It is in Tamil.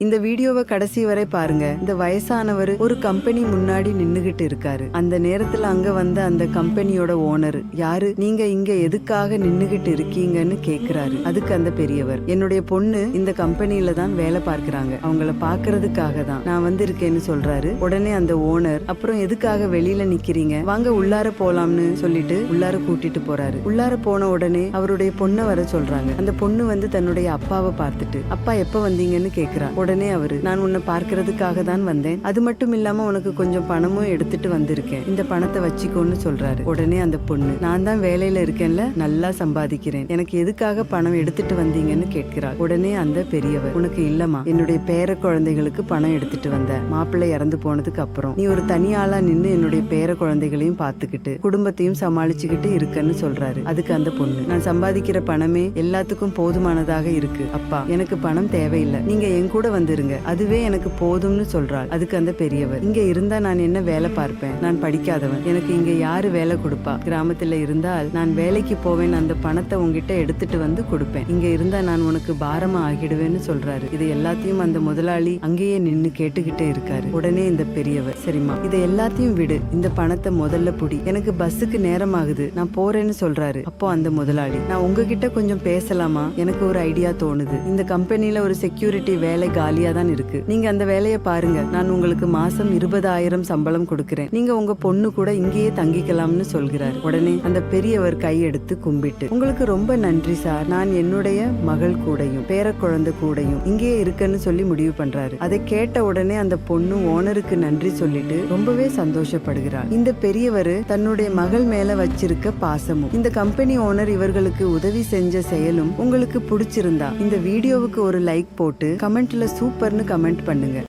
இந்த வீடியோவை கடைசி வரை பாருங்க. இந்த வயசானவர் ஒரு கம்பெனி முன்னாடி நின்னுகிட்டு இருக்காரு. அந்த நேரத்துல அங்க வந்த அந்த கம்பெனியோட ஓனர், யாரு நீங்க இங்க எதுக்காக நின்னுகிட்டு இருக்கீங்கன்னு கேக்குறாரு. அதுக்கு அந்த பெரியவர், என்னுடைய பொண்ணு இந்த கம்பெனில தான் வேலை பார்க்கறாங்க, அவங்கள பாக்குறதுக்காக தான் நான் வந்திருக்கேன்னு சொல்றாரு. உடனே அந்த ஓனர், அப்புறம் எதுக்காக வெளியில நிக்கிறீங்க, வாங்க உள்ளார போலாம்னு சொல்லிட்டு உள்ளார கூட்டிட்டு போறாரு. உள்ளார போன உடனே அவருடைய பொண்ணை வர சொல்றாங்க. அந்த பொண்ணு வந்து தன்னுடைய அப்பாவை பார்த்துட்டு, அப்பா எப்ப வந்தீங்கன்னு கேக்குறா. உடனே அவரு, நான் உன்னை பார்க்கறதுக்காக தான் வந்தேன், அது மட்டும் இல்லாம உனக்கு கொஞ்சம் பணமும் எடுத்துட்டு வந்திருக்கேன், இந்த பணத்தை வச்சுக்கோன்னு சொல்றாரு. உடனே அந்த பொண்ணு, நான் தான் வேலையில இருக்கேன்ல, நல்லா சம்பாதிக்கிறேன், எனக்கு எதுக்காக பணம் எடுத்துட்டு வந்தீங்கன்னு கேட்கிறார். உடனே அந்த பெரியவர், உனக்கு இல்லமா, என்னுடைய பேர குழந்தைகளுக்கு பணம் எடுத்துட்டு வந்த, மாப்பிள்ளை இறந்து போனதுக்கு அப்புறம் நீ ஒரு தனியாளா நின்னு என்னுடைய பேர குழந்தைகளையும் பார்த்துக்கிட்டு குடும்பத்தையும் சமாளிச்சுக்கிட்டு இருக்கன்னு சொல்றாரு. அதுக்கு அந்த பொண்ணு, நான் சம்பாதிக்கிற பணமே எல்லாத்துக்கும் போதுமானதாக இருக்கு அப்பா, எனக்கு பணம் தேவையில்லை, நீங்க என் கூட வந்துருங்க, அதுவே எனக்கு போதும்னு சொல்றாள். அதுக்கு அந்த பெரியவர், இங்க இருந்தா நான் என்ன வேலை பார்ப்பேன், நான் படிக்காதவன், எனக்கு இங்க யாரு வேலை கொடுப்பா, கிராமத்துல இருந்தால் நான் வேலைக்கு போவேன், அந்த பணத்தை உங்ககிட்ட எடுத்துட்டு வந்து கொடுப்பேன், இங்க இருந்தா நான் உனக்கு பாரமா ஆகிடுவேன்னு சொல்றாரு. இது எல்லாத்தையும் அந்த முதலாளி அங்கேயே நின்னு கேட்டுக்கிட்டே இருக்காரு. உடனே இந்த பெரியவர், சரிம்மா இதை எல்லாத்தையும் விடு, இந்த பணத்தை முதல்ல புடி, எனக்கு பஸ்ஸுக்கு நேரம் ஆகுது, நான் போறேன்னு சொல்றாரு. அப்போ அந்த முதலாளி, நான் உங்ககிட்ட கொஞ்சம் பேசலாமா, எனக்கு ஒரு ஐடியா தோணுது, இந்த கம்பெனில ஒரு செக்யூரிட்டி வேலை காலியா தான் இருக்கு, நீங்க அந்த வேலையை பாருங்க, நான் உங்களுக்கு மாசம் 20,000 சம்பளம் கொடுக்கிறேன், நீங்க உங்க பொண்ணு கூட இங்கேயே தங்கிக்கலாம்னு சொல்கிறார். உடனே அந்த பெரியவர் கையெடுத்து கும்பிட்டு, உங்களுக்கு ரொம்ப நன்றி சார், நான் என்னுடைய மகள் கூடயும் பேர குழந்தை கூடயும் இங்கேயே இருக்கன்னு சொல்லி முடிவு பண்றாரு. அதை கேட்ட உடனே அந்த பொண்ணு ஓனருக்கு நன்றி சொல்லிட்டு ரொம்பவே சந்தோஷப்படுகிறார். இந்த பெரியவர் தன்னுடைய மகள் மேல வச்சிருக்க பாசமும் இந்த கம்பெனி ஓனர் இவர்களுக்கு உதவி செஞ்ச செயலும் உங்களுக்கு பிடிச்சிருந்தா இந்த வீடியோவுக்கு ஒரு லைக் போட்டு கமெண்ட்ல சூப்பர்னு கமெண்ட் பண்ணுங்க.